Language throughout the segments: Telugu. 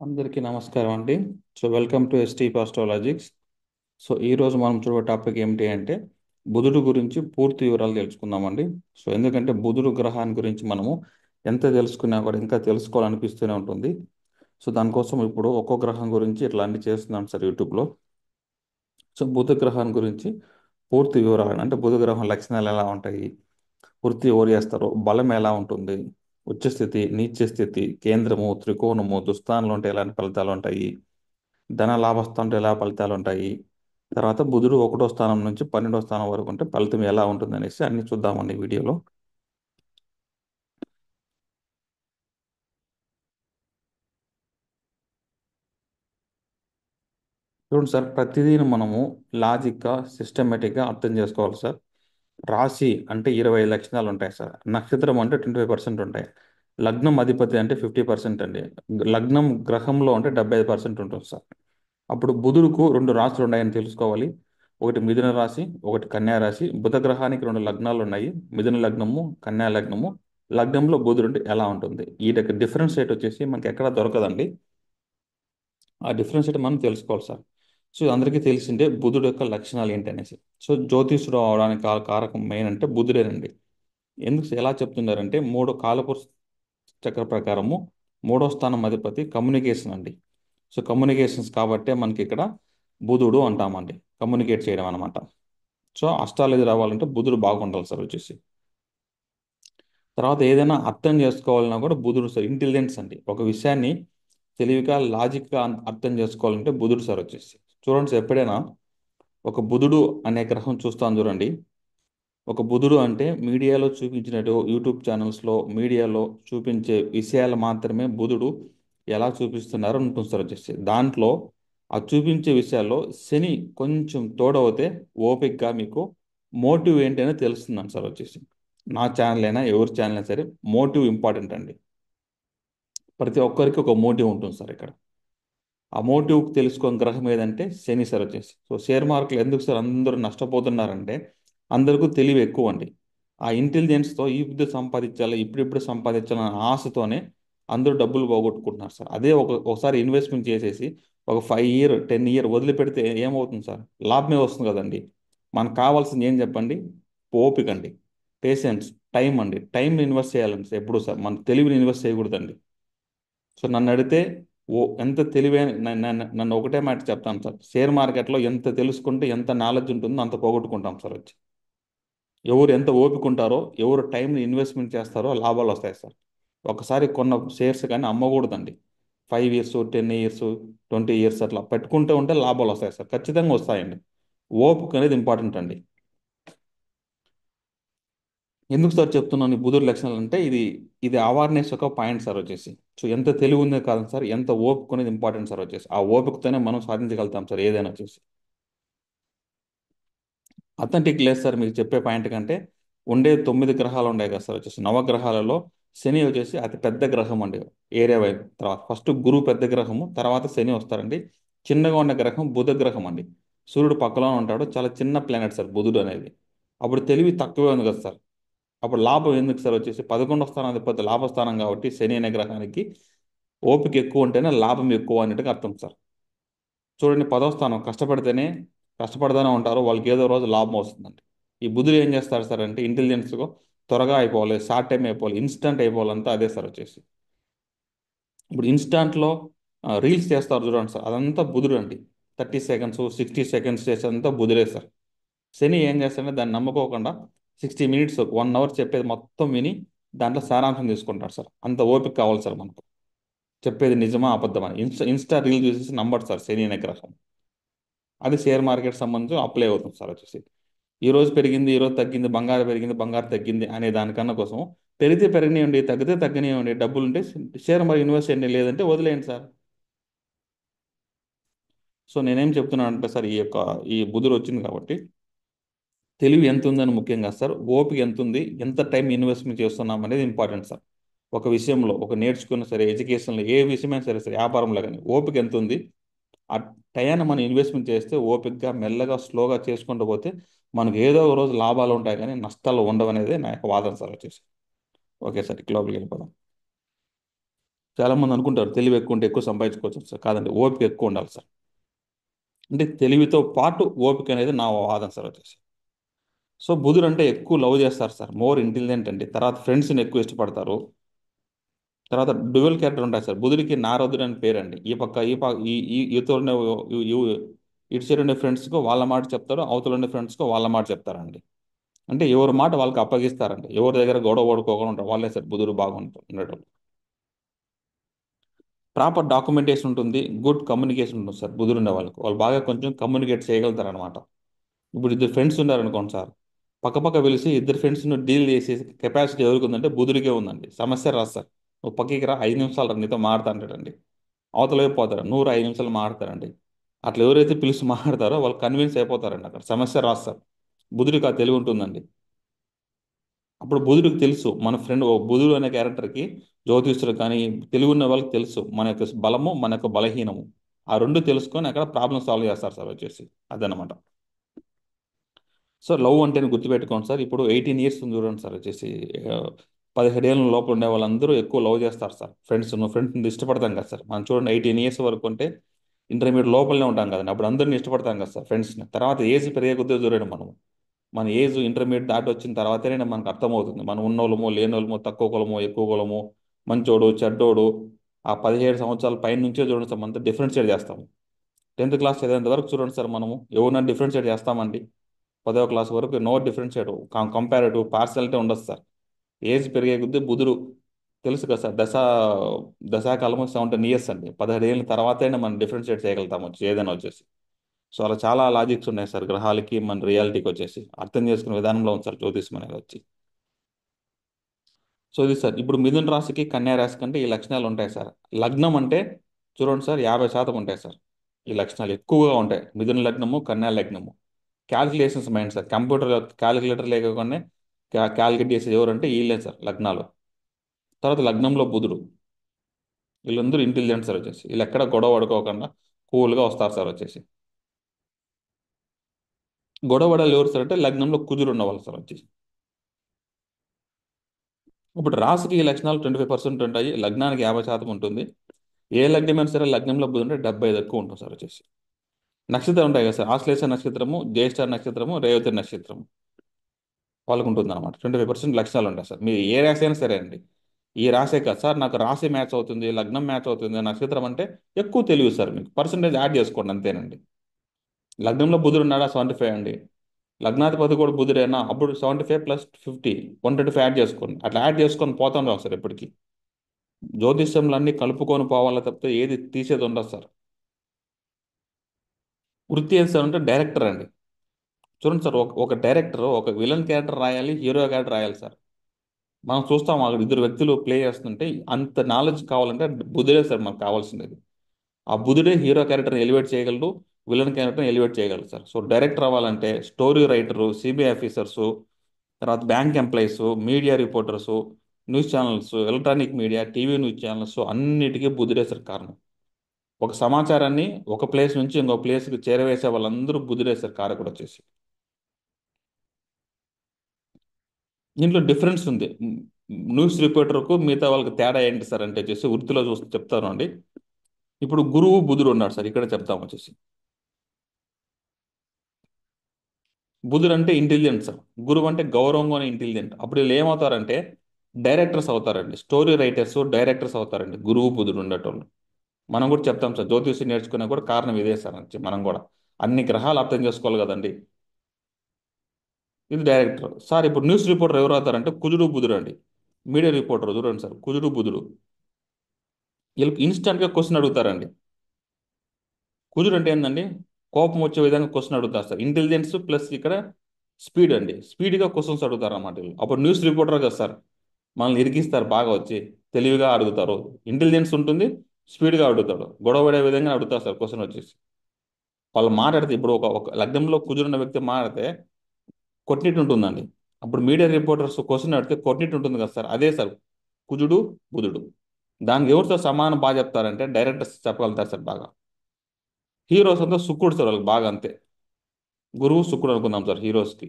అందరికీ నమస్కారం అండి. వెల్కమ్ టు ఎస్టీ పాస్ట్రాలజిక్స్. ఈ రోజు మనం చూడే టాపిక్ ఏమిటి అంటే బుధుడు గురించి పూర్తి వివరాలు తెలుసుకుందామండి. ఎందుకంటే బుధుడు గ్రహాన్ని గురించి మనము ఎంత తెలుసుకున్నా కూడా ఇంకా తెలుసుకోవాలనిపిస్తూనే ఉంటుంది. దానికోసం ఇప్పుడు ఒక్కో గ్రహం గురించి ఇట్లా అన్ని చేస్తున్నాం సార్ యూట్యూబ్లో. బుధ గ్రహాన్ని గురించి పూర్తి వివరాలు అంటే బుధ గ్రహం లక్షణాలు ఎలా ఉంటాయి, వృత్తి ఎవరు చేస్తారు, బలం ఎలా ఉంటుంది, ఉచ్చస్థితి, నీచ స్థితి, కేంద్రము, త్రికోణము, దుస్థానంలో ఉంటే ఎలాంటి ఫలితాలు ఉంటాయి, ధన లాభస్థానంలో ఎలా ఫలితాలు ఉంటాయి, తర్వాత బుధుడు 1వ స్థానం నుంచి 12వ స్థానం వరకు ఉంటే ఫలితం ఎలా ఉంటుంది అనేసి అన్ని చూద్దామండి ఈ వీడియోలో. చూడండి సార్, ప్రతిదీ మనము లాజిక్గా సిస్టమేటిక్గా అర్థం చేసుకోవాలి సార్. రాశి అంటే 25 లక్షణాలు ఉంటాయి సార్. నక్షత్రం అంటే 25% ఉంటాయి. లగ్నం అధిపతి అంటే 50% అండి. లగ్నం గ్రహంలో అంటే 75% ఉంటుంది సార్. అప్పుడు బుధుడుకు రెండు రాశులు ఉన్నాయని తెలుసుకోవాలి. ఒకటి మిథున రాశి, ఒకటి కన్యా రాశి. బుధ గ్రహానికి రెండు లగ్నాలు ఉన్నాయి, మిథున లగ్నము, కన్యా లగ్నము. లగ్నంలో బుధుడు అంటే ఎలా ఉంటుంది, ఈ డిఫరెన్స్ రేట్ వచ్చేసి మనకి ఎక్కడ దొరకదండి. ఆ డిఫరెన్స్ అయితే మనం తెలుసుకోవాలి సార్. అందరికీ తెలిసిందే బుధుడు యొక్క లక్షణాలు ఏంటి అనేసి. జ్యోతిష్యుడు అవడానికి కారకం మెయిన్ అంటే బుధుడేనండి. ఎందుకు ఎలా చెప్తున్నారంటే మూడు కాలపురుష చక్ర ప్రకారము 3వ స్థానం అధిపతి కమ్యూనికేషన్ అండి. కమ్యూనికేషన్స్ కాబట్టే మనకి ఇక్కడ బుధుడు అంటామండి, కమ్యూనికేట్ చేయడం అనమాట. అష్టాలజీ రావాలంటే బుధుడు బాగుండాలి సార్ వచ్చేసి. తర్వాత ఏదైనా అర్థం చేసుకోవాలన్నా కూడా బుధుడు సార్ ఇంటెలిజెన్స్ అండి. ఒక విషయాన్ని తెలివిగా లాజిక్గా అర్థం చేసుకోవాలంటే బుధుడు సార్ వచ్చేసి. చూడండి సార్, ఎప్పుడైనా ఒక బుధుడు అనే గ్రహం చూస్తాను చూడండి. ఒక బుధుడు అంటే మీడియాలో చూపించినట్టు యూట్యూబ్ ఛానల్స్లో మీడియాలో చూపించే విషయాలు మాత్రమే బుధుడు ఎలా చూపిస్తున్నారో ఉంటుంది సార్ వచ్చేసి. దాంట్లో ఆ చూపించే విషయాల్లో శని కొంచెం తోడవుతే ఓపిక్గా మీకు మోటివ్ ఏంటి అని తెలుస్తుందని సార్ వచ్చేసి. నా ఛానల్ అయినా ఎవరి ఛానల్ అయినా సరే మోటివ్ ఇంపార్టెంట్ అండి. ప్రతి ఒక్కరికి ఒక మోటివ్ ఉంటుంది సార్ ఇక్కడ. ఆ మోటివ్ తెలుసుకొని గ్రహం ఏదంటే శని సార్ వచ్చేసి. షేర్ మార్కెట్లు ఎందుకు సార్ అందరూ నష్టపోతున్నారంటే అందరికీ తెలివి ఎక్కువ అండి. ఆ ఇంటెలిజెన్స్తో ఇప్పుడు సంపాదించాలి, ఇప్పుడిప్పుడు సంపాదించాలి అనే ఆశతోనే అందరూ డబ్బులు పోగొట్టుకుంటున్నారు సార్. అదే ఒకసారి ఇన్వెస్ట్మెంట్ చేసేసి ఒక 5 ఇయర్ 10 ఇయర్ వదిలిపెడితే ఏమవుతుంది సార్? లాభమే వస్తుంది కదండి. మనకు కావాల్సింది ఏం చెప్పండి? ఓపిక అండి, పేషెన్స్, టైం అండి. టైంని ఇన్వెస్ట్ చేయాలండి సార్ ఎప్పుడు సార్. మన తెలివిని ఇన్వెస్ట్ చేయకూడదండి. నన్ను అడిగితే ఎంత తెలివైన నన్ను ఒకటే మాట చెప్తాను సార్. షేర్ మార్కెట్లో ఎంత తెలుసుకుంటే ఎంత నాలెడ్జ్ ఉంటుందో అంత పోగొట్టుకుంటాం సార్ వచ్చి. ఎవరు ఎంత ఓపిక ఉంటారో, ఎవరు టైంని ఇన్వెస్ట్మెంట్ చేస్తారో లాభాలు వస్తాయి సార్. ఒకసారి కొన్న షేర్స్ కానీ అమ్మకూడదండి. 5 ఇయర్స్ 10 ఇయర్స్ 20 ఇయర్స్ అట్లా పెట్టుకుంటూ ఉంటే లాభాలు వస్తాయి సార్, ఖచ్చితంగా వస్తాయండి. ఓపిక అనేది ఇంపార్టెంట్ అండి. ఎందుకు సార్ చెప్తున్నాను ఈ బుధుడు లక్షణాలు అంటే ఇది ఇది అవేర్నెస్ ఒక పాయింట్ సార్ వచ్చేసి. ఎంత తెలివి ఉందో కాదు సార్, ఎంత ఓపిక అనేది ఇంపార్టెంట్ సార్ వచ్చేసి. ఆ ఓపికతోనే మనం సాధించగలుగుతాం సార్ ఏదైనా వచ్చేసి. అథెంటిక్ లేదు సార్ మీకు చెప్పే పాయింట్ కంటే. ఉండే 9 గ్రహాలు ఉన్నాయి కదా సార్ వచ్చేసి. నవగ్రహాలలో శని వచ్చేసి అతి పెద్ద గ్రహం అండి. ఏరియా వైపు తర్వాత ఫస్ట్ గురువు పెద్ద గ్రహము, తర్వాత శని వస్తారండి. చిన్నగా ఉన్న గ్రహం బుధ గ్రహం అండి. సూర్యుడు పక్కలో ఉంటాడు, చాలా చిన్న ప్లానెట్ సార్ బుధుడు అనేది. అప్పుడు తెలివి తక్కువే ఉంది కదా సార్. అప్పుడు లాభం ఎందుకు సార్ వచ్చేసి 11వ స్థానం అధిపతి లాభస్థానం కాబట్టి శని అనే గ్రహానికి ఓపిక ఎక్కువ ఉంటేనే లాభం ఎక్కువ అన్నట్టుగా అర్థం సార్. చూడండి, 10వ స్థానం కష్టపడతానే ఉంటారు, వాళ్ళకి ఏదో రోజు లాభం వస్తుందండి. ఈ బుధుడు ఏం చేస్తారు సార్ అంటే ఇంటెలిజెన్స్గా త్వరగా అయిపోవాలి, షార్ట్ టైం అయిపోవాలి, ఇన్స్టంట్ అయిపోవాలంతా అదే సార్ వచ్చేసి. ఇప్పుడు ఇన్స్టాంట్లో రీల్స్ చేస్తారు చూడండి సార్, అదంతా బుధుడు అండి. 30 సెకండ్స్ 60 సెకండ్స్ చేసేదంతా బుధుడే సార్. శని ఏం చేస్తాడంటే దాన్ని నమ్ముకోకుండా 60 మినిట్స్ 1 అవర్ చెప్పేది మొత్తం విని దాంట్లో సారాంశం తీసుకుంటాడు సార్. అంత ఓపిక కావాలి సార్ మనకు. చెప్పేది నిజమా అబద్ధమా ఇన్స్టా రీల్ చూసేసి నమ్మడు సార్ శని అనే గ్రహం. అది షేర్ మార్కెట్ సంబంధించి అప్లై అవుతుంది సార్ వచ్చేసి. ఈ రోజు పెరిగింది, ఈ రోజు తగ్గింది, బంగారం పెరిగింది, బంగారం తగ్గింది అనే దానికన్నా కోసం పెరిగితే పెరిగినాయండి, తగ్గితే తగ్గినాయండి, డబ్బులు ఉంటే షేర్ మార్కెట్ ఇన్వెస్ట్ చేయండి, లేదంటే వదిలేయండి సార్. నేనేం చెప్తున్నాను అంటే సార్, ఈ బుధుడు వచ్చింది కాబట్టి తెలివి ఎంత ఉందని ముఖ్యంగా సార్, ఓపిక ఎంత ఉంది, ఎంత టైం ఇన్వెస్ట్మెంట్ చేస్తున్నాం అనేది ఇంపార్టెంట్ సార్. ఒక విషయంలో ఒక నేర్చుకున్న సరే, ఎడ్యుకేషన్లో ఏ విషయమైనా సరే సరే, వ్యాపారంలో కానీ ఓపిక ఎంత ఉంది, ఆ టయాన్ని మనం ఇన్వెస్ట్మెంట్ చేస్తే ఓపికగా మెల్లగా స్లోగా చేసుకుంటూ పోతే మనకు ఏదో ఒక రోజు లాభాలు ఉంటాయి కానీ నష్టాలు ఉండవు అనేది నా యొక్క వాదన సార్ వచ్చేసి. ఓకే సార్, లోపలికి వెళ్ళిపోదాం. చాలా మంది అనుకుంటారు తెలివి ఎక్కువ ఉంటే ఎక్కువ సంపాదించుకోవచ్చు సార్. కాదండి, ఓపిక ఎక్కువ ఉండాలి సార్. అంటే తెలివితో పాటు ఓపిక అనేది నా వాదన సార్ వచ్చేసి. సో బుధుడు అంటే ఎక్కువ లవ్ చేస్తారు సార్, మోర్ ఇంటెలిజెంట్ అండి. తర్వాత ఫ్రెండ్స్ని ఎక్కువ ఇష్టపడతారు. తర్వాత డ్యువల్ క్యారెక్టర్ ఉంటాయి సార్. బుధుడికి నారదుడు అని పేరండి. ఈ పక్క ఈ పక్క ఈతో ఉండే ఇటు సైడ్ ఉండే ఫ్రెండ్స్కి వాళ్ళ మాట చెప్తారు, అవతల ఉండే ఫ్రెండ్స్కి వాళ్ళ మాట చెప్తారండి. అంటే ఎవరి మాట వాళ్ళకి అప్పగిస్తారండి. ఎవరి దగ్గర గొడవ పడుకోకుండా ఉంటారు వాళ్ళే సార్ బుధుడు బాగుంటారు ఉండటం. ప్రాపర్ డాక్యుమెంటేషన్ ఉంటుంది, గుడ్ కమ్యూనికేషన్ ఉంటుంది సార్. బుధుడు ఉండే వాళ్ళకి వాళ్ళు బాగా కొంచెం కమ్యూనికేట్ చేయగలుగుతారు అనమాట. ఇప్పుడు ఇద్దరు ఫ్రెండ్స్ ఉన్నారనుకోండి సార్, పక్క పిలిచి ఇద్దరు ఫ్రెండ్స్ను డీల్ చేసే కెపాసిటీ ఎవరికి ఉందంటే బుధుడికే ఉందండి. సమస్య రాదు సార్. నువ్వు పక్కకి రా, 5 నిమిషాలు రా, నీతో మాడతా అంటాడండి. అవతల వైపు పోతారు, 5 నిమిషాలు మాడతారండి. అట్లా ఎవరైతే పిలిచి మాట్లాడతారో వాళ్ళు కన్విన్స్ అయిపోతారండి. అక్కడ సమస్య రాదు సార్. బుధుడికి ఆ తెలివి ఉంటుందండి. అప్పుడు బుధుడికి తెలుసు మన ఫ్రెండ్ బుధుడు అనే క్యారెక్టర్కి, జ్యోతిష్యుడు కానీ తెలివి ఉన్న వాళ్ళకి తెలుసు మన యొక్క బలము మన యొక్క బలహీనము. ఆ రెండు తెలుసుకొని అక్కడ ప్రాబ్లమ్ సాల్వ్ చేస్తారు సార్ వచ్చేసి. అదనమాట. సో లవ్ అంటే గుర్తుపెట్టుకోండి సార్. ఇప్పుడు 18 ఇయర్స్ చూడండి సార్ వచ్చేసి. ఆ, 17 ఏళ్ళ లోపల ఉండే వాళ్ళందరూ ఎక్కువ లవ్ చేస్తారు సార్. ఫ్రెండ్స్ని ఇష్టపడతాం కదా సార్. మనం చూడండి 18 ఇయర్స్ వరకు అంటే ఇంటర్మీడియట్ లోపలనే ఉంటాం కదండి. అప్పుడు అందరిని ఇష్టపడతాం కదా సార్ ఫ్రెండ్స్ని. తర్వాత ఏజ్ పెరిగే కొద్దీ చూడండి మనం, మన ఏజ్ ఇంటర్మీడియట్ దాటి వచ్చిన తర్వాతనే మనకు అర్థమవుతుంది మనం ఉన్నోళ్ళమో లేనోళ్ళమో, తక్కువ కులమో ఎక్కువ కులమో, మంచోడు చెడ్డోడు. ఆ 17 సంవత్సరాల పైన నుంచే చూడండి సార్ మనతో డిఫరెన్షియేట్ చేస్తాము. 10th క్లాస్ చదివేంత వరకు చూడండి సార్ మనము ఎవరినైనా డిఫరెన్షియేట్ చేస్తామండి. 10వ క్లాస్ వరకు నో డిఫరెన్షియేట్, కంపారేటివ్ పార్షాలిటీ ఉండదు సార్. ఏజ్ పెరిగే కొద్దీ బుధుడు తెలుసు కదా సార్. దశాకాలము 17 ఇయర్స్ అండి. 17 ఏళ్ళ తర్వాతనే మనం డిఫరెన్షియేట్ చేయగలుగుతాం వచ్చి ఏదైనా వచ్చేసి. సో అలా చాలా లాజిక్స్ ఉన్నాయి సార్ గ్రహాలకి మన రియాలిటీకి వచ్చేసి. అర్థం చేసుకునే విధానంలో ఉంది సార్ జ్యోతిష్యం అనేది వచ్చి. సో ఇది సార్. ఇప్పుడు మిథున రాశికి కన్యా రాశి కంటే ఈ లక్షణాలు ఉంటాయి సార్. లగ్నం అంటే చూడండి సార్ 50% ఉంటాయి సార్. ఈ లక్షణాలు ఎక్కువగా ఉంటాయి మిథున లగ్నము, కన్యా లగ్నము. Calculations mind sir. Computer calculator లేకపోతే క్యాలిక్యులేట్ చేసేది ఎవరంటే వీళ్ళే సార్ లగ్నాలు. తర్వాత లగ్నంలో బుధుడు. వీళ్ళందరూ ఇంటెలిజెంట్ సార్ వచ్చేసి. వీళ్ళు ఎక్కడ గొడవ పడుకోకుండా కూల్గా వస్తారు సార్ వచ్చేసి. గొడవ పడాలి ఎవరు సార్ అంటే లగ్నంలో కుజుడు ఉన్నవాళ్ళు సార్ వచ్చేసి. ఇప్పుడు రాశికి ఈ లక్షణాలు 25% ఉంటాయి, లగ్నానికి 50% ఉంటుంది. ఏ లగ్నమైనా సరే లగ్నంలో బుధుడు ఉంటే 75 ఎక్కువ ఉంటుంది సార్ వచ్చేసి. నక్షత్రం ఉంటాయి కదా సార్. ఆశ్లేష నక్షత్రము, జ్యేష్ఠ నక్షత్రము, రేవతి నక్షత్రము వాళ్ళకు ఉంటుంది అనమాట. 25% లక్షణాలు ఉంటాయి సార్. మీరు ఏ రాశి అయినా సరే అండి. ఈ రాశే కాదు సార్ నాకు రాశి మ్యాచ్ అవుతుంది, లగ్నం మ్యాచ్ అవుతుంది, నక్షత్రం అంటే ఎక్కువ తెలివి సార్. మీకు పర్సంటేజ్ యాడ్ చేసుకోండి అంతేనండి. లగ్నంలో బుధుడు ఉన్నాడా 75 అండి. లగ్నాధిపతి కూడా బుధుడేనా అప్పుడు 75 ప్లస్ 50, 125 యాడ్ చేసుకోండి. అట్లా యాడ్ చేసుకొని పోతాం రావు సార్ ఎప్పటికీ. జ్యోతిష్యంలో అన్ని కలుపుకొని పోవాలా తప్పితే ఏది తీసేది ఉండదు సార్. వృత్తి ఏం సార్ అంటే డైరెక్టర్ అండి. చూడండి సార్, ఒక డైరెక్టర్ ఒక విలన్ క్యారెక్టర్ రాయాలి, హీరో క్యారెక్టర్ రాయాలి సార్. మనం చూస్తాం అక్కడ ఇద్దరు వ్యక్తులు ప్లే చేస్తుంటే అంత నాలెడ్జ్ కావాలంటే బుధుడే సార్ మనకు కావాల్సింది. ఆ బుధుడే హీరో క్యారెక్టర్ని ఎలివేట్ చేయగలడు, విలన్ క్యారెక్టర్ని ఎలివేట్ చేయగలరు సార్. సో డైరెక్టర్ అవ్వాలంటే స్టోరీ రైటరు, సిబిఐ ఆఫీసర్సు, తర్వాత bank employees, media reporters, news channels, electronic media, TV news channels అన్నిటికీ బుధుడే సార్ కారణం. ఒక సమాచారాన్ని ఒక ప్లేస్ నుంచి ఇంకో ప్లేస్కి చేరవేసే వాళ్ళందరూ బుధుడే సార్ కారకుడు వచ్చేసి. దీంట్లో డిఫరెన్స్ ఉంది. న్యూస్ రిపోర్టర్కు మిగతా వాళ్ళకి తేడా ఏంటి సార్ అంటే వచ్చేసి వృత్తిలో చూస్తే చెప్తాను అండి. ఇప్పుడు గురువు బుధుడు ఉన్నాడు సార్ ఇక్కడ చెప్తాం వచ్చేసి. బుధుడు అంటే ఇంటెలిజెంట్ సార్. గురువు అంటే గౌరవంగా ఇంటెలిజెంట్. అప్పుడు వీళ్ళు ఏమవుతారంటే డైరెక్టర్స్ అవుతారండి. స్టోరీ రైటర్స్, డైరెక్టర్స్ అవుతారండి గురువు బుధుడు ఉండేటోళ్ళు. మనం కూడా చెప్తాం సార్ జ్యోతిష్యం నేర్చుకున్నా కూడా కారణం ఇదే సార్ అని మనం కూడా అన్ని గ్రహాలు అర్థం చేసుకోవాలి కదండి. ఇది డైరెక్టర్ సార్. ఇప్పుడు న్యూస్ రిపోర్టర్ ఎవరు అవుతారంటే కుజుడు బుధుడు అండి. మీడియా రిపోర్టర్ చూడండి సార్ కుజుడు బుధుడు. వీళ్ళకి ఇన్స్టంట్గా క్వశ్చన్ అడుగుతారండి. కుజుడు అంటే ఏంటండి, కోపం వచ్చే విధంగా క్వశ్చన్ అడుగుతారు సార్. ఇంటెలిజెన్స్ ప్లస్ ఇక్కడ స్పీడ్ అండి. స్పీడ్గా క్వశ్చన్స్ అడుగుతారు అన్నమాట వీళ్ళు. అప్పుడు న్యూస్ రిపోర్టర్ కదా సార్ మనల్ని ఇరికిస్తారు బాగా వచ్చి. తెలివిగా అడుగుతారు, ఇంటెలిజెన్స్ ఉంటుంది, స్పీడ్గా అడుగుతాడు, గొడవ పడే విధంగా అడుగుతారు సార్ క్వశ్చన్ వచ్చేసి. వాళ్ళు మాట్లాడితే ఇప్పుడు ఒక లగ్నంలో కుజురున్న వ్యక్తి మాట్లాడితే కొట్టినట్టు ఉంటుందండి. అప్పుడు మీడియా రిపోర్టర్స్ క్వశ్చన్ అడిగితే కొట్టినట్టు ఉంటుంది కదా సార్. అదే సార్ కుజుడు బుధుడు. దానికి ఎవరితో సమానం బాగా చెప్తారంటే డైరెక్టర్స్ చెప్పగలుగుతారు సార్ బాగా. హీరోస్ అంతా శుక్రుడు సార్ వాళ్ళకి బాగా అంతే. గురువు శుక్రుడు అనుకుందాం సార్ హీరోస్కి,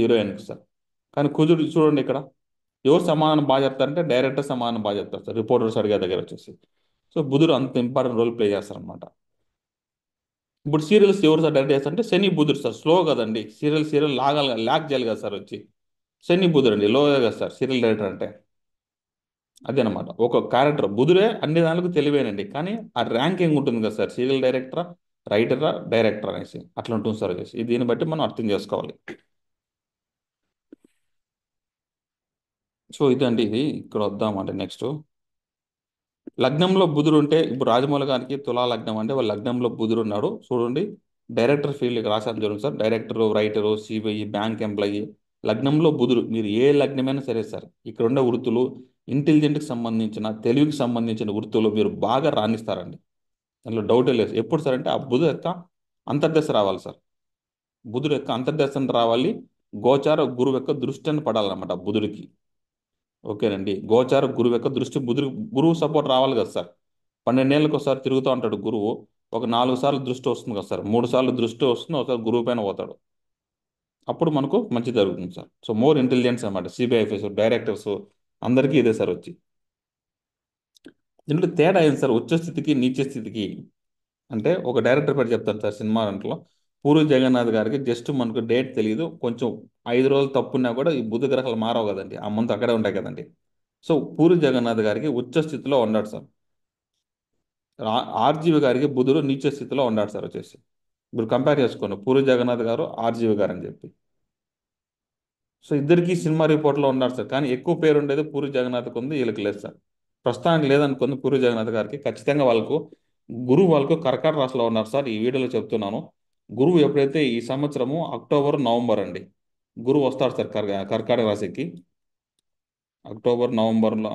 హీరోయిన్కి సార్. కానీ కుజుడు చూడండి ఇక్కడ ఎవరు సమాధానం బాగా చెప్తారంటే డైరెక్టర్ సమాధానం బాగా చెప్తారు సార్, రిపోర్టర్స్ అడిగే దగ్గర వచ్చేసి. సో బుధుడు అంత ఇంపార్టెంట్ రోల్ ప్లే చేస్తారనమాట. ఇప్పుడు సీరియల్స్ ఎవరు సార్ డైరెక్ట్ చేస్తారంటే శని బుధుడు సార్. స్లో కదండి సీరియల్ లాగాలి, లాక్ చేయాలి కదా సార్ వచ్చి. శని బుధుడు అండి, లో కదా సార్ సీరియల్ డైరెక్టర్ అంటే. అదేనమాట, ఒక క్యారెక్టర్ బుధుడే అన్ని దానికి తెలివేనండి, కానీ ఆ ర్యాంకింగ్ ఉంటుంది కదా సార్, సీరియల్ డైరెక్టరా, రైటరా, డైరెక్టర్ అనేసి అట్లా ఉంటుంది సార్ వచ్చేసి. దీన్ని బట్టి మనం అర్థం చేసుకోవాలి. సో ఇదండి, ఇది ఇక్కడ వద్దామంటే నెక్స్ట్ లగ్నంలో బుధుడు ఉంటే, ఇప్పుడు రాజమౌళి గారికి తులా లగ్నం అంటే వాళ్ళ లగ్నంలో బుధుడు ఉన్నాడు చూడండి. డైరెక్టర్ ఫీల్డ్కి రాశాను చూడండి sir, director, writer, CBI, bank employee, లగ్నంలో బుధుడు, మీరు ఏ లగ్నమైనా సరే సార్, ఇక్కడ ఉండే వృత్తులు ఇంటెలిజెంట్కి సంబంధించిన, తెలివికి సంబంధించిన వృత్తులు మీరు బాగా రాణిస్తారండి. దాంట్లో డౌటే లేదు. ఎప్పుడు సార్ అంటే ఆ బుధ యొక్క అంతర్దశ రావాలి సార్. బుధుడు యొక్క అంతర్దశ రావాలి. గోచార గురువు యొక్క దృష్టి అని పడాలన్నమాట ఆ బుధుడికి. ఓకేనండి, గోచార గురువు యొక్క దృష్టి బుధుడు, గురువు సపోర్ట్ రావాలి కదా సార్. 12 ఏళ్ళకి ఒకసారి తిరుగుతూ ఉంటాడు గురువు. ఒక 4 సార్లు దృష్టి వస్తుంది కదా సార్, 3 సార్లు దృష్టి వస్తుంది, ఒకసారి గురువు పైన పోతాడు. అప్పుడు మనకు మంచి జరుగుతుంది సార్. సో మోర్ ఇంటెలిజెన్స్ అనమాట సిబిఐ ఆఫీసర్, డైరెక్టర్స్ అందరికీ ఇదే సార్ వచ్చి. దీంట్లో తేడా ఏంటి సార్ ఉచ్చ స్థితికి నీచ స్థితికి అంటే, ఒక డైరెక్టర్ పేరు చెప్తాను సార్ సినిమా దాంట్లో. పూరి జగన్నాథ్ గారికి జస్ట్ మనకు డేట్ తెలియదు, కొంచెం 5 రోజులు తప్పున్నా కూడా ఈ బుధ గ్రహాలు మారవు కదండి, ఆ మంత్ అక్కడే ఉంటాయి కదండి. సో పూరి జగన్నాథ్ గారికి ఉచ్చ స్థితిలో ఉన్నాడు సార్. ఆర్జీవి గారికి బుధుడు నీచ స్థితిలో ఉన్నాడు సార్ వచ్చేసి. ఇప్పుడు కంపేర్ చేసుకోండి, పూరి జగన్నాథ్ గారు, ఆర్జీవి గారు అని చెప్పి. సో ఇద్దరికి సినిమా రిపోర్ట్లో ఉన్నారు సార్, కానీ ఎక్కువ పేరు ఉండేది పూరి జగన్నాథ్కి ఉంది, వీళ్ళకి లేదు సార్. ప్రస్తుతానికి లేదనుకుంది పూరి జగన్నాథ్ గారికి. ఖచ్చితంగా వాళ్ళకు గురువు వాళ్ళకు కర్కాటక రాశిలో ఉన్నారు సార్, ఈ వీడియోలో చెప్తున్నాను. గురువు ఎప్పుడైతే ఈ సంవత్సరము అక్టోబర్ నవంబర్ అండి, గురువు వస్తాడు సార్ కర్కాటక రాశికి. అక్టోబర్ నవంబర్లో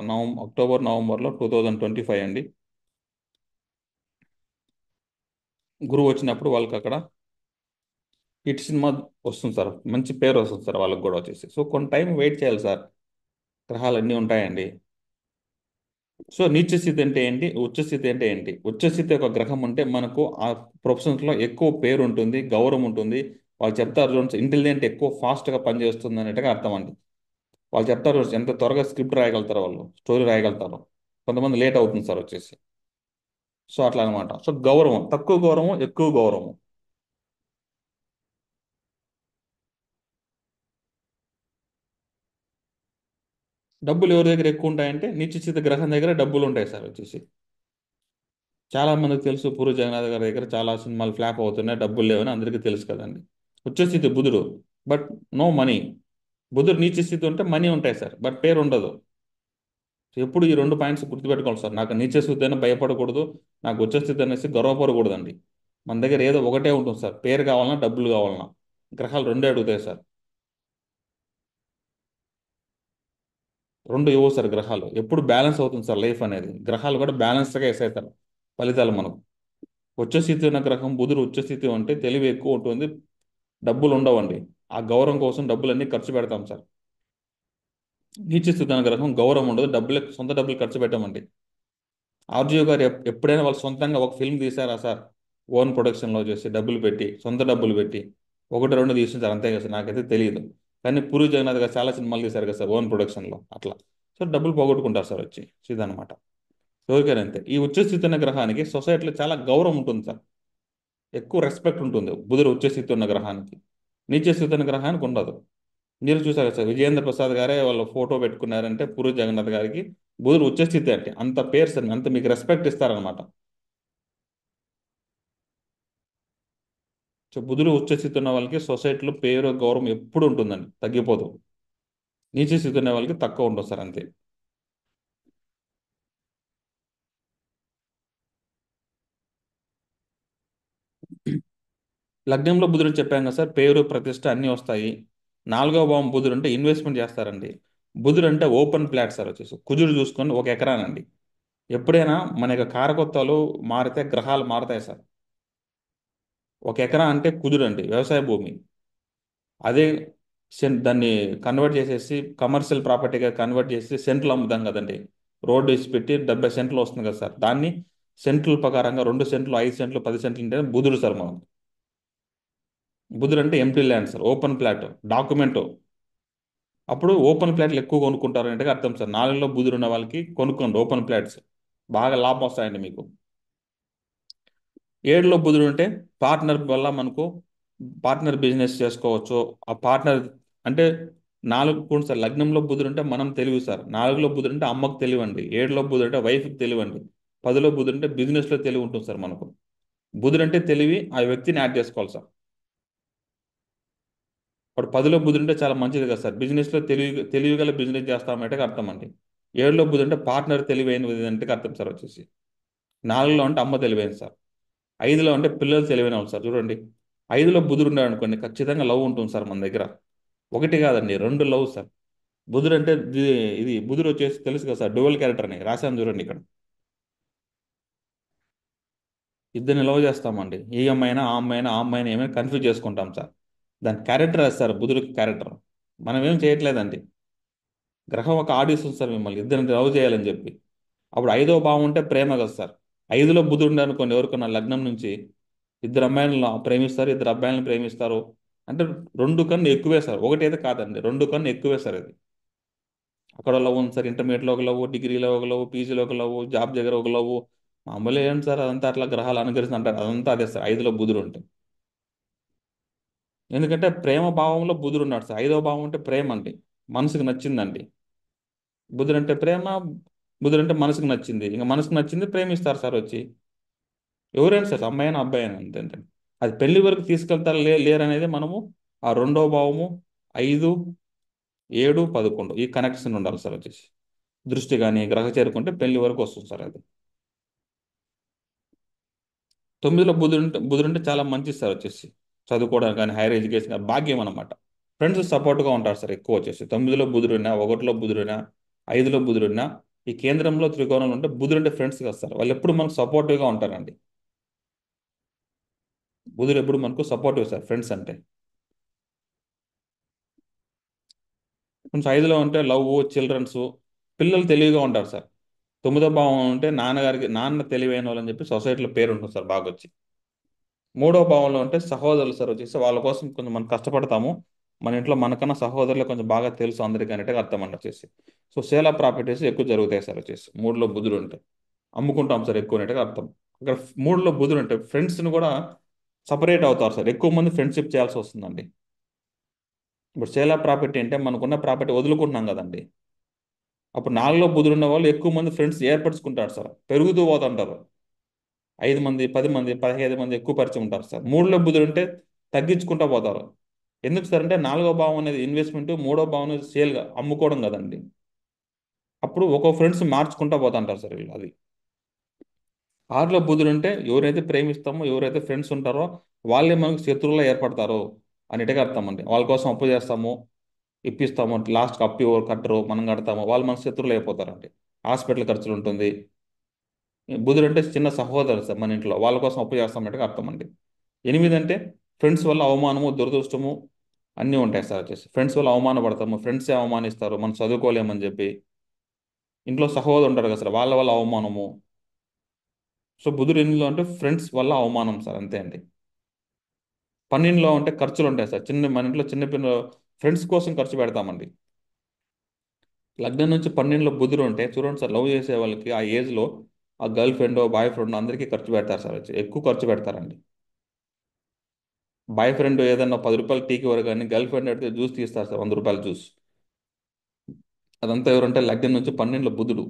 2025 అండి. గురువు వచ్చినప్పుడు వాళ్ళకి అక్కడ హిట్ సినిమా వస్తుంది సార్, మంచి పేరు వస్తుంది సార్ వాళ్ళకి కూడా వచ్చేసి. సో కొన్ని టైం వెయిట్ చేయాలి సార్, గ్రహాలు అన్నీ ఉంటాయండి. సో నీచ స్థితి అంటే ఏంటి, ఉచ్చ స్థితి అంటే ఏంటి? ఉచ్చ స్థితి ఒక గ్రహం ఉంటే మనకు ఆ ప్రొఫెషన్స్లో ఎక్కువ పేరు ఉంటుంది, గౌరవం ఉంటుంది. వాళ్ళు చెప్తారు చూడండి, ఇంటెలిజెంట్ ఎక్కువ ఫాస్ట్గా పనిచేస్తుంది అనేట్టుగా అర్థం అండి. వాళ్ళు చెప్తారు చూడండి, ఎంత త్వరగా స్క్రిప్ట్ రాయగలుగుతారు, వాళ్ళు స్టోరీ రాయగలుగుతారు. కొంతమంది లేట్ అవుతుంది సార్ వచ్చేసి. సో అట్లా అనమాట. సో గౌరవం, తక్కువ గౌరవం, ఎక్కువ గౌరవం. డబ్బులు ఎవరి దగ్గర ఎక్కువ ఉంటాయంటే నీచ స్థితి గ్రహం దగ్గర డబ్బులు ఉంటాయి సార్ వచ్చేసి. చాలా మందికి తెలుసు, పూరి జగన్నాథ్ గారి దగ్గర చాలా సినిమాలు ఫ్లాప్ అవుతున్నాయి, డబ్బులు లేవని అందరికీ తెలుసు కదండి. ఉచ్చస్థితి బుధుడు, బట్ నో మనీ. బుధుడు నీచ స్థితి ఉంటే మనీ ఉంటాయి సార్, బట్ పేరు ఉండదు. సో ఎప్పుడు ఈ 2 పాయింట్స్ గుర్తుపెట్టుకోవాలి సార్. నాకు నీచ స్థితి అయినా భయపడకూడదు, నాకు ఉచ్చస్థితి అనేసి గర్వపడకూడదండి. మన దగ్గర ఏదో ఒకటే ఉంటుంది సార్, పేరు కావాలన్నా డబ్బులు కావాలన్నా. గ్రహాలు రెండే అడుగుతాయి సార్. రెండు ఇవ్వవు సార్ గ్రహాలు. ఎప్పుడు బ్యాలెన్స్ అవుతుంది సార్ లైఫ్ అనేది, గ్రహాలు కూడా బ్యాలెన్స్డ్గా వేసాయి సార్ ఫలితాలు మనకు. ఉచ్చస్థితి ఉన్న గ్రహం బుధుడు ఉచ్చస్థితి ఉంటే తెలివి ఎక్కువ ఉంటుంది, డబ్బులు ఉండవండి. ఆ గౌరవం కోసం డబ్బులన్నీ ఖర్చు పెడతాం సార్. నీచ స్థితి ఉన్న గ్రహం గౌరవం ఉండదు, డబ్బులు సొంత డబ్బులు ఖర్చు పెట్టామండి. ఆర్జీవి గారు ఎప్పుడైనా వాళ్ళు సొంతంగా ఒక ఫిల్మ్ తీసారా సార్? ఓన్ ప్రొడక్షన్లో చేసి డబ్బులు పెట్టి, సొంత డబ్బులు పెట్టి ఒకటి రెండు తీసింటారు అంతే కదా సార్, నాకైతే తెలియదు. కానీ పూరి జగన్నాథ్ గారు చాలా సినిమాలు తీశారు కదా సార్ ఓన్ ప్రొడక్షన్లో అట్లా. సో డబ్బులు పోగొట్టుకుంటారు సార్ వచ్చి, ఇదనమాట. ఎవరికైనా అంతే. ఈ ఉచ్చస్థితి ఉన్న గ్రహానికి సొసైటీలో చాలా గౌరవం ఉంటుంది సార్, ఎక్కువ రెస్పెక్ట్ ఉంటుంది బుధుడు ఉచ్చస్థితి ఉన్న గ్రహానికి. నీచ స్థితి ఉన్న గ్రహానికి ఉండదు. మీరు చూసారు సార్, విజయేంద్ర ప్రసాద్ గారే వాళ్ళ ఫోటో పెట్టుకున్నారంటే పూరి జగన్నాథ్ గారికి బుధుడు ఉచ్చస్థితి అంటే అంత పేరు సార్, అంత మీకు రెస్పెక్ట్ ఇస్తారనమాట. సో బుధుడు ఉచ్చస్థితి ఉన్న వాళ్ళకి సొసైటీలో పేరు గౌరవం ఎప్పుడు ఉంటుందండి, తగ్గిపోదు. నీచ స్థితి ఉన్న వాళ్ళకి తక్కువ ఉంటుంది సార్ అంతే. లగ్నంలో బుధుడు చెప్పాం కదా సార్, పేరు ప్రతిష్ట అన్నీ వస్తాయి. 4వ భావం బుధుడు అంటే ఇన్వెస్ట్మెంట్ చేస్తారండి. బుధుడు అంటే ఓపెన్ ప్లాట్ సార్ వచ్చేసి. కుజుడు చూసుకొని 1 ఎకరానండి. ఎప్పుడైనా మన యొక్క కారకత్వాలు మారితే గ్రహాలు మారుతాయి సార్. 1 ఎకరా అంటే కుజుడు అండి, వ్యవసాయ భూమి. అదే దాన్ని కన్వర్ట్ చేసేసి కమర్షియల్ ప్రాపర్టీగా కన్వర్ట్ చేసి సెంట్లు అమ్ముతాం కదండి. రోడ్డు వేసి పెట్టి 70 సెంట్లు వస్తుంది కదా సార్, దాన్ని సెంట్ల ప్రకారంగా 2 సెంట్లు, 5 సెంట్లు, 10 సెంట్లు అంటే బుధుడు సార్ మనం. బుధుడు అంటే empty land sir, open plot, document. అప్పుడు ఓపెన్ ప్లాట్లు ఎక్కువ కొనుక్కుంటారు అంటే అర్థం సార్. నాలుగులో బుధుడు ఉన్న వాళ్ళకి కొనుక్కోండి ఓపెన్ ప్లాట్స్, బాగా లాభం వస్తాయండి మీకు. ఏడులో బుధుడు ఉంటే పార్ట్నర్ వల్ల మనకు పార్ట్నర్ బిజినెస్ చేసుకోవచ్చు. ఆ పార్ట్నర్ అంటే నాలుగు కూడా సార్, లగ్నంలో బుధుడు ఉంటే మనం తెలివి సార్, నాలుగులో బుధుడు అంటే అమ్మకు తెలివండి, ఏడులో బుధుడు అంటే వైఫ్కి తెలివండి, పదిలో బుధుడు అంటే బిజినెస్లో తెలివి ఉంటుంది సార్ మనకు. బుధుడు అంటే తెలివి, ఆ వ్యక్తిని యాడ్ చేసుకోవాలి సార్. ఇప్పుడు పదిలో బుధుడు ఉంటే చాలా మంచిది కదా సార్, బిజినెస్లో తెలివిగల బిజినెస్ చేస్తామంటే అర్థం అండి. ఏడులో బుధుడు అంటే పార్ట్నర్ తెలివైనది అంటే అర్థం సార్ వచ్చేసి. నాలుగులో అంటే అమ్మ తెలివైంది సార్. ఐదులో అంటే పిల్లలు తెలివైన వాళ్ళు సార్. చూడండి, ఐదులో బుధుడు ఉన్నాడు అనుకోండి, ఖచ్చితంగా లవ్ ఉంటుంది సార్ మన దగ్గర. ఒకటి కాదండి, రెండు లవ్ సార్. బుధుడు అంటే ఇది బుధుడు వచ్చేసి తెలుసు కదా సార్, డ్యువల్ క్యారెక్టర్ అని రాశాను చూడండి ఇక్కడ. ఇద్దరిని లవ్ చేస్తామండి, ఈ అమ్మాయినా ఆ అమ్మాయినా, ఆ అమ్మాయినా ఏమైనా కన్ఫ్యూజ్ చేసుకుంటాం సార్. దాని క్యారెక్టర్ రాస్తారు బుధుడికి క్యారెక్టర్. మనం ఏం చేయట్లేదండి, గ్రహం ఒక ఆడిస్తుంది సార్ మిమ్మల్ని ఇద్దరిని లవ్ చేయాలని చెప్పి. అప్పుడు ఐదో భావం ఉంటే ప్రేమ కదా సార్. ఐదులో బుధుడు ఉండే అనుకోండి ఎవరికన్నా లగ్నం నుంచి, ఇద్దరు అమ్మాయిలను ప్రేమిస్తారు, ఇద్దరు అబ్బాయిలను ప్రేమిస్తారు. అంటే రెండు కన్నా ఎక్కువే సార్, ఒకటి అయితే కాదండి, రెండు కన్నా ఎక్కువే సార్ ఇది. అక్కడ లవ్ ఉంది సార్, ఇంటర్మీడియట్లో ఒక లవ్, డిగ్రీలో ఒక లవ్, పీజీలో ఒక లవ్, జాబ్ దగ్గర ఒక లవ్. మామూలు ఏంటి సార్ అదంతా, అట్లా గ్రహాలు అనుకరిస్తుంది అంటారు, అదంతా అదే సార్ ఐదులో బుధుడు ఉంటే. ఎందుకంటే ప్రేమ భావంలో బుధుడు ఉన్నాడు సార్. ఐదో భావం అంటే ప్రేమ అండి, మనసుకు నచ్చిందండి. బుధుడు అంటే ప్రేమ, బుధుడు అంటే మనసుకు నచ్చింది, ఇంకా మనసుకు నచ్చింది ప్రేమిస్తారు సార్ వచ్చి. ఎవరైనా సార్, అమ్మాయినా అబ్బాయినా అంతే అంతే. అది పెళ్లి వరకు తీసుకెళ్తారా లేరనేది మనము ఆ రెండో భావము, ఐదు, ఏడు, 11 ఈ కనెక్షన్ ఉండాలి సార్ వచ్చేసి. దృష్టి కానీ గ్రహ చేరుకుంటే పెళ్లి వరకు వస్తుంది సార్ అది. తొమ్మిదిలో బుధుడు ఉంటే చాలా మంచిది సార్ వచ్చేసి, చదువుకోవడానికి కానీ హైయర్ ఎడ్యుకేషన్ కానీ భాగ్యం అనమాట. ఫ్రెండ్స్ సపోర్ట్గా ఉంటారు సార్ ఎక్కువ వచ్చేసి. తొమ్మిదిలో బుధుడున్నా, ఒకటిలో బుధుడున్నా, ఐదులో బుధుడున్నా, ఈ కేంద్రంలో త్రికోణంలో ఉంటే బుధుడు అంటే ఫ్రెండ్స్ కదా సార్, వాళ్ళు ఎప్పుడు మనకు సపోర్టివ్గా ఉంటారండి. బుధుడు ఎప్పుడు మనకు సపోర్టివ్ సార్ ఫ్రెండ్స్ అంటే. కొంచెం ఐదులో ఉంటే లవ్, చిల్డ్రన్స్, పిల్లలు తెలివిగా ఉంటారు సార్. తొమ్మిదో భావం ఉంటే నాన్నగారికి నాన్న తెలివైన వాళ్ళు అని చెప్పి సొసైటీలో పేరు ఉంటుంది సార్ బాగా వచ్చి. మూడో భావంలో ఉంటే సహోదరులు సార్ వచ్చేసి, వాళ్ళ కోసం కొంచెం మనం కష్టపడతాము. మన ఇంట్లో మనకన్నా సహోదరులు కొంచెం బాగా తెలుసు అందరికీ అనేట్టుగా అర్థం అండి వచ్చేసి. సో సేల్ ఆఫ్ ప్రాపర్టీస్ ఎక్కువ జరుగుతాయి సార్ వచ్చేసి మూడులో బుధుడు ఉంటే. అమ్ముకుంటాం సార్ ఎక్కువ అనేట్టుగా అర్థం. ఇక్కడ మూడులో బుధుడు అంటే ఫ్రెండ్స్ని కూడా సపరేట్ అవుతారు సార్, ఎక్కువ మంది ఫ్రెండ్షిప్ చేయాల్సి వస్తుందండి. ఇప్పుడు సేల్ ఆఫ్ ప్రాపర్టీ అంటే మనకున్న ప్రాపర్టీ వదులుకుంటున్నాం కదండి. అప్పుడు నాలుగులో బుధుడు ఉన్న వాళ్ళు ఎక్కువ మంది ఫ్రెండ్స్ ఏర్పరచుకుంటారు సార్, పెరుగుతూ పోతుంటారు. 5 మంది, 10 మంది, 15 మంది ఎక్కువ పరిచయం ఉంటారు సార్. మూడులో బుధుడు ఉంటే తగ్గించుకుంటూ పోతారు. ఎందుకు సార్ అంటే నాలుగో భావం అనేది ఇన్వెస్ట్మెంట్, మూడో భావం అనేది సేల్గా అమ్ముకోవడం కదండి. అప్పుడు ఒక్కో ఫ్రెండ్స్ మార్చుకుంటూ పోతుంటారు సార్ వీళ్ళు అది. ఆరులో బుధుడు ఉంటే ఎవరైతే ప్రేమిస్తామో, ఎవరైతే ఫ్రెండ్స్ ఉంటారో వాళ్ళే మనకు శత్రువులా ఏర్పడతారు అనేటిగా అర్థం అండి. వాళ్ళ కోసం అప్పు చేస్తాము, ఇప్పిస్తాము, లాస్ట్కి అప్పు ఎవరు కట్టరు, మనం కడతాము, వాళ్ళు మన శత్రువులు అయిపోతారండి. హాస్పిటల్ ఖర్చులు ఉంటుంది. బుధుడు అంటే చిన్న సహోదరు సార్ మన ఇంట్లో, వాళ్ళ కోసం అప్పు చేస్తామన్నట్టుగా అర్థం అండి. ఎనిమిది అంటే ఫ్రెండ్స్ వల్ల అవమానము, దురదృష్టము అన్నీ ఉంటాయి సార్ వచ్చేసి. ఫ్రెండ్స్ వల్ల అవమానపడతాము, ఫ్రెండ్సే అవమానిస్తారు మనం చదువుకోలేమని చెప్పి. ఇంట్లో సహోదరు ఉంటారు కదా సార్, వాళ్ళ వల్ల అవమానము. సో బుధుడు ఎనిమిదిలో అంటే ఫ్రెండ్స్ వల్ల అవమానం సార్, అంతే అండి. 12లో ఉంటే ఖర్చులు ఉంటాయి సార్, మన ఇంట్లో చిన్న పిల్ల ఫ్రెండ్స్ కోసం ఖర్చు పెడతామండి. లగ్నం నుంచి 12లో బుధుడు ఉంటే చూడండి సార్, లవ్ చేసే వాళ్ళకి ఆ ఏజ్లో ఆ గర్ల్ ఫ్రెండ్, బాయ్ ఫ్రెండ్ అందరికీ ఖర్చు పెడతారు సార్ వచ్చి, ఎక్కువ ఖర్చు పెడతారండి. బాయ్ ఫ్రెండ్ ఏదన్నా 10 రూపాయలు టీకి ఇవ్వరు కానీ గర్ల్ ఫ్రెండ్ అడిగితే జ్యూస్ తీస్తారు సార్, 100 రూపాయల జ్యూస్. అదంతా ఎవరంటే లగ్నం నుంచి 12లో బుధుడు.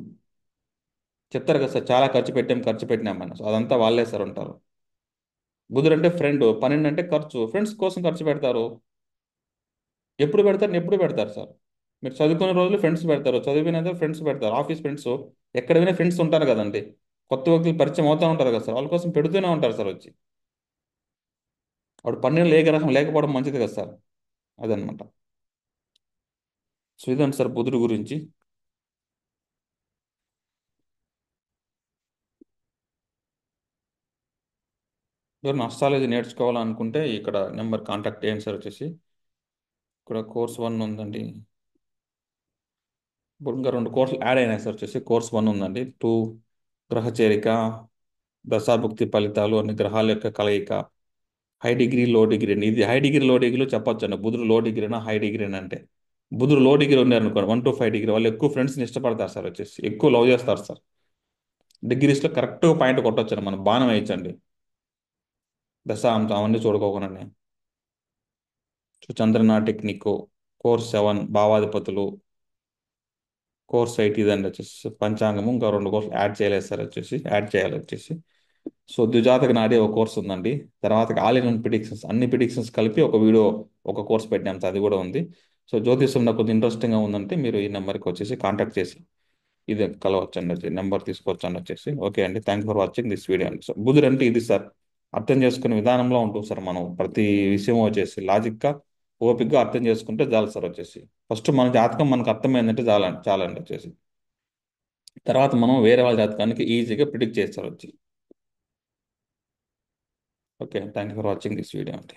చెప్తారు కదా సార్, చాలా ఖర్చు పెట్టినామని, సో అదంతా వాళ్ళే సార్ ఉంటారు. బుధుడు అంటే ఫ్రెండ్, 12 అంటే ఖర్చు, ఫ్రెండ్స్ కోసం ఖర్చు పెడతారు. ఎప్పుడు పెడతారు సార్. మీరు చదువుకునే రోజులు ఫ్రెండ్స్ పెడతారు, చదివిన ఫ్రెండ్స్ పెడతారు, ఆఫీస్ ఫ్రెండ్స్, ఎక్కడ వినా ఫ్రెండ్స్ ఉంటారు కదండి. కొత్త వ్యక్తులు పరిచయం అవుతూ ఉంటారు కదా సార్, వాళ్ళ కోసం పెడుతూనే ఉంటారు సార్ వచ్చి. అప్పుడు 12లో ఏ గ్రహం లేకపోవడం మంచిది కదా సార్, అదనమాట. సో ఇదండి సార్ బుధుడు గురించి. ఎవరైనా అస్ట్రాలజీ నేర్చుకోవాలనుకుంటే ఇక్కడ నెంబర్ కాంటాక్ట్ చేయండి సార్ వచ్చేసి. ఇక్కడ కోర్స్ 1 ఉందండి. ఇప్పుడు ఇంకా 2 కోర్సులు యాడ్ అయినాయి సార్ వచ్చేసి. కోర్స్ 1 ఉందండి, 2 గ్రహ చేరిక, దశాభుక్తి ఫలితాలు, అన్ని గ్రహాల యొక్క కలయిక, హై డిగ్రీ లో డిగ్రీ అండి. ఇది హై డిగ్రీ లో డిగ్రీలో చెప్పొచ్చు అండి, బుధుడు లో డిగ్రీనా హై డిగ్రీ అంటే. బుధుడు లో డిగ్రీ ఉన్నారు అనుకోండి, 1 to 5 డిగ్రీ, వాళ్ళు ఎక్కువ ఫ్రెండ్స్ని ఇష్టపడతారు సార్, వచ్చేసి ఎక్కువ లవ్ చేస్తారు సార్. డిగ్రీస్లో కరెక్ట్గా పాయింట్ కొట్టొచ్చు, మనం బాణం వేయచ్చండి. దశ అంత అవన్నీ చూడుకోకుండా. సో చంద్రనా టెక్నిక్, కోర్ 7 భావాధిపతులు, కోర్స్ 8 ఇదండి వచ్చేసి పంచాంగము. ఇంకా 2 కోర్సులు యాడ్ చేయలేదు సార్, వచ్చేసి యాడ్ చేయాలి వచ్చేసి. సో ద్విజాతక నాడి ఒక కోర్స్ ఉందండి. తర్వాత ఆల్ ఇన్ వన్ ప్రిడిక్షన్స్, అన్ని ప్రిడిక్షన్స్ కలిపి ఒక వీడియో, ఒక కోర్స్ పెట్టాం సార్, అది కూడా ఉంది. సో జ్యోతిష్యం నాకు కొద్దిగా ఇంట్రెస్టింగ్గా ఉందంటే మీరు ఈ నెంబర్కి వచ్చేసి కాంటాక్ట్ చేసి ఇది కలవచ్చండి, వచ్చి నెంబర్ తీసుకోవచ్చండి వచ్చేసి. ఓకే అండి, thank for watching this video అండి. సో బుధుడు అంటే ఇది సార్, అర్థం చేసుకునే విధానంలో ఉంటుంది సార్. మనం ప్రతి విషయం వచ్చేసి లాజిక్గా, ఓపిక్గా అర్థం చేసుకుంటే చాలు సార్ వచ్చేసి. ఫస్ట్ మన జాతకం మనకు అర్థమైందంటే చాలండి, చాలండి వచ్చేసి. తర్వాత మనం వేరే వాళ్ళ జాతకానికి ఈజీగా ప్రిడిక్ట్ చేస్తారు వచ్చి. Okay, thank you for watching this video అండి.